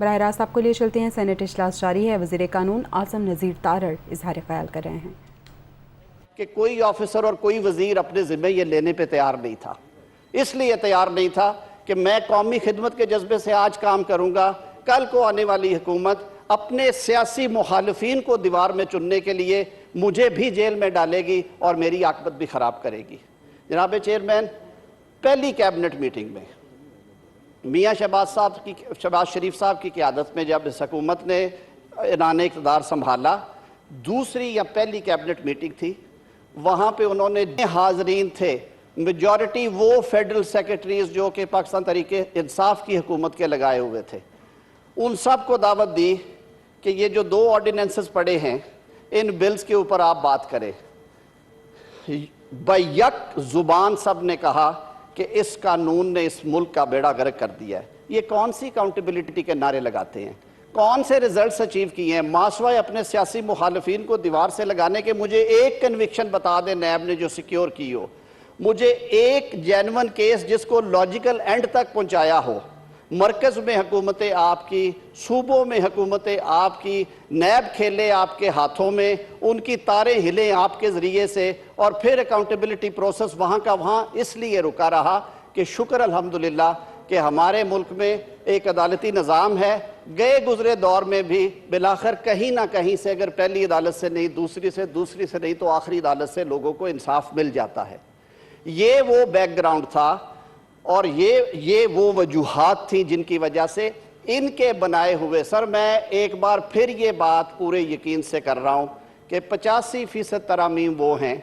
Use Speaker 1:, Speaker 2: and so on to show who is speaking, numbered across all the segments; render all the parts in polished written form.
Speaker 1: براہ راست آپ کو لیے چلتے ہیں۔ سینٹ اجلاس جاری ہے۔ وزیر قانون عاصم نذیر تارڑ اظہار خیال کر رہے ہیں
Speaker 2: کہ کوئی آفیسر اور کوئی وزیر اپنے ذمہ یہ لینے پہ تیار نہیں تھا۔ اس لیے تیار نہیں تھا کہ میں قومی خدمت کے جذبے سے آج کام کروں گا، کل کو آنے والی حکومت اپنے سیاسی مخالفین کو دیوار میں چننے کے لیے مجھے بھی جیل میں ڈالے گی اور میری عاقبت بھی خراب کرے گی۔ جناب چیئرمین، پہلی کیبنٹ میٹنگ میں میاں شہباز شریف صاحب کی قیادت میں جب اس حکومت نے اعلان اقتدار سنبھالا، دوسری یا پہلی کیبنٹ میٹنگ تھی، وہاں پہ انہوں نے حاضرین تھے میجورٹی وہ فیڈرل سیکرٹریز جو کہ پاکستان تحریک انصاف کی حکومت کے لگائے ہوئے تھے، ان سب کو دعوت دی کہ یہ جو 2 آرڈیننسز پڑے ہیں ان بلز کے اوپر آپ بات کریں۔ بیک زبان سب نے کہا کہ اس قانون نے اس ملک کا بیڑا غرق کر دیا ہے۔ یہ کون سی اکاؤنٹیبلٹی کے نعرے لگاتے ہیں؟ کون سے ریزلٹس اچیو کیے ہیں؟ ماسوائے اپنے سیاسی مخالفین کو دیوار سے لگانے کے مجھے ایک کنوکشن بتا دیں نیب نے جو سیکیور کی ہو، مجھے ایک جینون کیس جس کو لاجیکل اینڈ تک پہنچایا ہو۔ مرکز میں حکومتیں آپ کی، صوبوں میں حکومتیں آپ کی، نیب کھیلے آپ کے ہاتھوں میں، ان کی تاریں ہلیں آپ کے ذریعے سے، اور پھر اکاؤنٹیبلٹی پروسیس وہاں کا وہاں اس لیے رکا رہا کہ شکر الحمدللہ کہ ہمارے ملک میں ایک عدالتی نظام ہے۔ گئے گزرے دور میں بھی بالآخر کہیں نہ کہیں سے اگر پہلی عدالت سے نہیں، دوسری سے نہیں تو آخری عدالت سے لوگوں کو انصاف مل جاتا ہے۔ یہ وہ بیک گراؤنڈ تھا اور یہ وہ وجوہات تھیں جن کی وجہ سے ان کے بنائے ہوئے، سر میں ایک بار پھر یہ بات پورے یقین سے کر رہا ہوں کہ 85% ترامیم وہ ہیں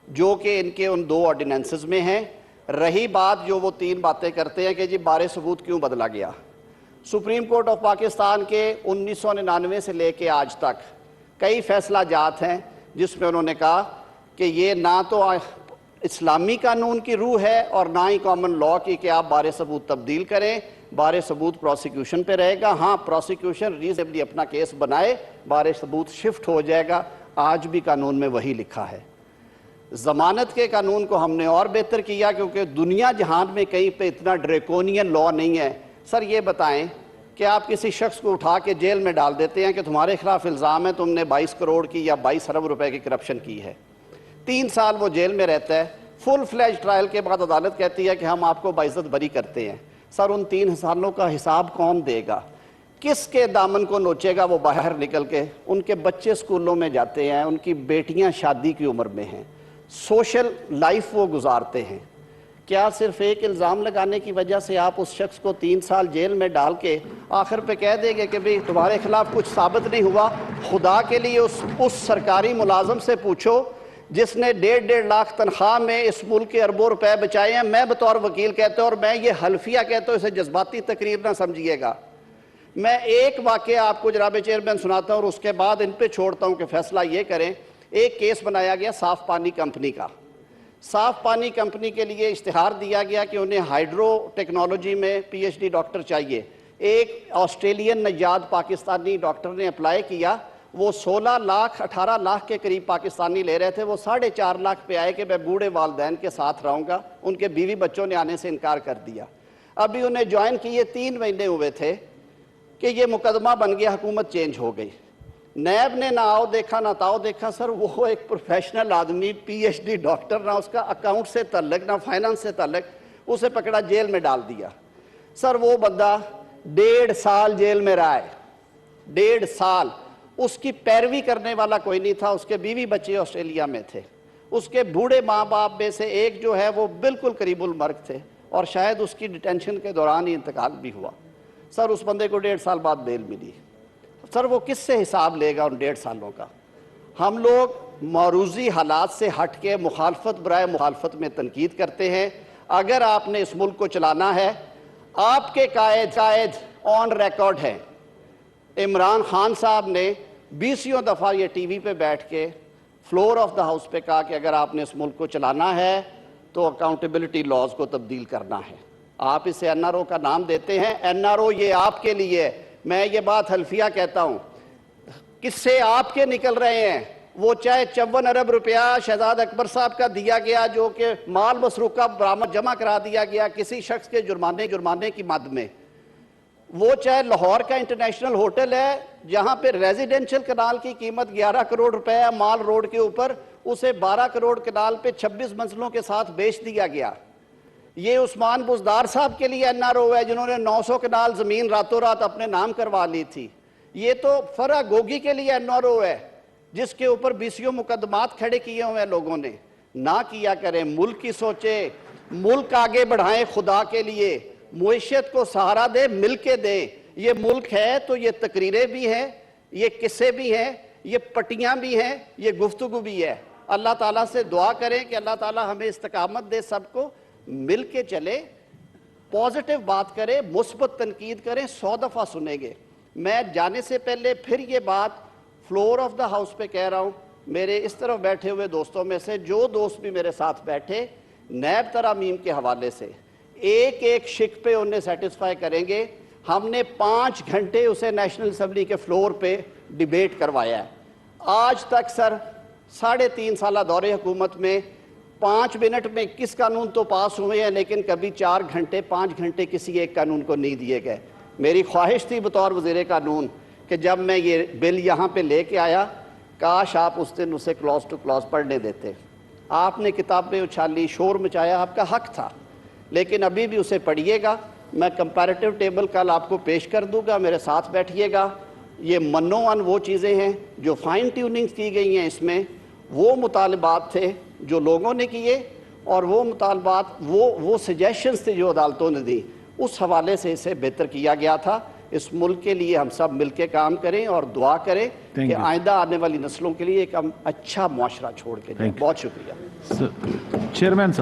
Speaker 2: جو کہ ان کے ان 2 آرڈیننسز میں ہیں۔ رہی بات جو وہ 3 باتیں کرتے ہیں کہ جی بارِ ثبوت کیوں بدلا گیا، سپریم کورٹ آف پاکستان کے 1999 سے لے کے آج تک کئی فیصلہ جات ہیں جس میں انہوں نے کہا کہ یہ نہ تو اسلامی قانون کی روح ہے اور نہ ہی کامن لاء کی کہ آپ بارِ ثبوت تبدیل کریں۔ بارِ ثبوت پروسیکیوشن پہ رہے گا، ہاں پروسیکیوشن ریزنبلی اپنا کیس بنائے، بارِ ثبوت شفٹ ہو جائے گا۔ آج بھی قانون میں وہی لکھا ہے۔ ضمانت کے قانون کو ہم نے اور بہتر کیا کیونکہ دنیا جہان میں کہیں پہ اتنا ڈریکونین لاء نہیں ہے۔ سر یہ بتائیں کہ آپ کسی شخص کو اٹھا کے جیل میں ڈال دیتے ہیں کہ تمہارے خلاف الزام ہے تم نے 22 کروڑ کی یا 22 ارب روپے کی کرپشن کی ہے، 3 سال وہ جیل میں رہتا ہے، فل فلیج ٹرائل کے بعد عدالت کہتی ہے کہ ہم آپ کو باعزت بری کرتے ہیں۔ سر ان 3 سالوں کا حساب کون دے گا؟ کس کے دامن کو نوچے گا وہ باہر نکل کے؟ ان کے بچے سکولوں میں جاتے ہیں، ان کی بیٹیاں شادی کی عمر میں ہیں، سوشل لائف وہ گزارتے ہیں۔ کیا صرف ایک الزام لگانے کی وجہ سے آپ اس شخص کو 3 سال جیل میں ڈال کے آخر پہ کہہ دیں گے کہ بھئی تمہارے خلاف کچھ ثابت نہیں ہوا؟ خدا کے لیے اس سرکاری ملازم سے پوچھو جس نے 1.5 لاکھ تنخواہ میں اس ملک کے اربوں روپے بچائے ہیں۔ میں بطور وکیل کہتا ہوں اور میں یہ حلفیہ کہتا ہوں، اسے جذباتی تقریر نہ سمجھیے گا۔ میں ایک واقعہ آپ کو جناب چیئرمین سناتا ہوں اور اس کے بعد ان پہ چھوڑتا ہوں کہ فیصلہ یہ کریں۔ ایک کیس بنایا گیا صاف پانی کمپنی کا۔ صاف پانی کمپنی کے لیے اشتہار دیا گیا کہ انہیں ہائیڈرو ٹیکنالوجی میں PhD ڈاکٹر چاہیے۔ ایک آسٹریلین نژاد پاکستانی ڈاکٹر نے اپلائی کیا، وہ 16 لاکھ 18 لاکھ کے قریب پاکستانی لے رہے تھے، وہ 4.5 لاکھ پہ آئے کہ میں بوڑھے والدین کے ساتھ رہوں گا۔ ان کے بیوی بچوں نے آنے سے انکار کر دیا۔ ابھی انہیں جوائن کیے 3 مہینے ہوئے تھے کہ یہ مقدمہ بن گیا، حکومت چینج ہو گئی۔ نیب نے نہ آؤ دیکھا نہ تاؤ دیکھا۔ سر وہ ایک پروفیشنل آدمی، PhD ڈاکٹر، نہ اس کا اکاؤنٹ سے تعلق نہ فائنانس سے تعلق، اسے پکڑا جیل میں ڈال دیا۔ سر وہ بندہ 1.5 سال جیل میں رہا ہے، 1.5 سال۔ اس کی پیروی کرنے والا کوئی نہیں تھا، اس کے بیوی بچے آسٹریلیا میں تھے، اس کے بوڑھے ماں باپ میں سے ایک جو ہے وہ بالکل قریب المرگ تھے اور شاید اس کی ڈیٹینشن کے دوران ہی انتقال بھی ہوا۔ سر اس بندے کو 1.5 سال بعد بیل ملی۔ سر وہ کس سے حساب لے گا ان 1.5 سالوں کا؟ ہم لوگ معروضی حالات سے ہٹ کے مخالفت برائے مخالفت میں تنقید کرتے ہیں۔ اگر آپ نے اس ملک کو چلانا ہے، آپ کے قائد آن ریکارڈ ہیں۔ عمران خان صاحب نے 20 دفعہ یہ ٹی وی پہ بیٹھ کے فلور آف دا ہاؤس پہ کہا کہ اگر آپ نے اس ملک کو چلانا ہے تو اکاؤنٹیبلٹی لاز کو تبدیل کرنا ہے۔ آپ اسے NRO کا نام دیتے ہیں، NRO یہ آپ کے لیے ہے۔ میں یہ بات حلفیہ کہتا ہوں، کس سے آپ کے نکل رہے ہیں؟ وہ چاہے 54 ارب روپیہ شہزاد اکبر صاحب کا دیا گیا جو کہ مال مسروقہ برآمد جمع کرا دیا گیا کسی شخص کے جرمانے کی مد میں، وہ چاہے لاہور کا انٹرنیشنل ہوٹل ہے جہاں پہ ریزیڈینشل کنال کی قیمت 11 کروڑ روپے ہے مال روڈ کے اوپر، اسے 12 کروڑ کنال پہ 26 منزلوں کے ساتھ بیچ دیا گیا۔ یہ عثمان بزدار صاحب کے لیے NRO ہے جنہوں نے 900 کنال زمین راتوں رات اپنے نام کروا لی تھی۔ یہ تو فرح گوگی کے لیے NRO ہے جس کے اوپر 20 مقدمات کھڑے کیے ہوئے ہیں لوگوں نے۔ نہ کیا کریں، ملک کی سوچیں، ملک آگے بڑھائیں، خدا کے لیے معیشت کو سہارا دیں، مل کے دیں۔ یہ ملک ہے تو یہ تقریریں بھی ہیں، یہ قصے بھی ہیں، یہ پٹیاں بھی ہیں، یہ گفتگو بھی ہے۔ اللہ تعالیٰ سے دعا کریں کہ اللہ تعالیٰ ہمیں استقامت دے، سب کو مل کے چلے، پازیٹیو بات کریں، مثبت تنقید کریں، 100 دفعہ سنیں گے۔ میں جانے سے پہلے پھر یہ بات فلور آف دا ہاؤس پہ کہہ رہا ہوں، میرے اس طرف بیٹھے ہوئے دوستوں میں سے جو دوست بھی میرے ساتھ بیٹھے نیب ترامیم کے حوالے سے ایک ایک شک پہ انہیں سیٹسفائی کریں گے۔ ہم نے 5 گھنٹے اسے نیشنل اسمبلی کے فلور پہ ڈیبیٹ کروایا ہے۔ آج تک سر 3.5 سالہ دور حکومت میں 5 منٹ میں کس قانون تو پاس ہوئے ہیں لیکن کبھی 4 گھنٹے 5 گھنٹے کسی ایک قانون کو نہیں دیے گئے۔ میری خواہش تھی بطور وزیر قانون کہ جب میں یہ بل یہاں پہ لے کے آیا کاش آپ اس دن اسے کلاس ٹو کلاس پڑھنے دیتے۔ آپ نے کتابیں اچھالی، شور مچایا، آپ کا حق تھا، لیکن ابھی بھی اسے پڑھیے گا۔ میں کمپیریٹیو ٹیبل کل آپ کو پیش کر دوں گا، میرے ساتھ بیٹھیے گا۔ یہ منو وہ چیزیں ہیں جو فائن ٹیوننگ کی گئی ہیں، اس میں وہ مطالبات تھے جو لوگوں نے کیے اور وہ مطالبات وہ سجیشنز تھے جو عدالتوں نے دی، اس حوالے سے اسے بہتر کیا گیا تھا۔ اس ملک کے لیے ہم سب مل کے کام کریں اور دعا کریں کہ آئندہ آنے والی نسلوں کے لیے ایک ہم اچھا معاشرہ چھوڑ کے جائیں۔ بہت شکریہ۔
Speaker 3: چیئرمین صاحب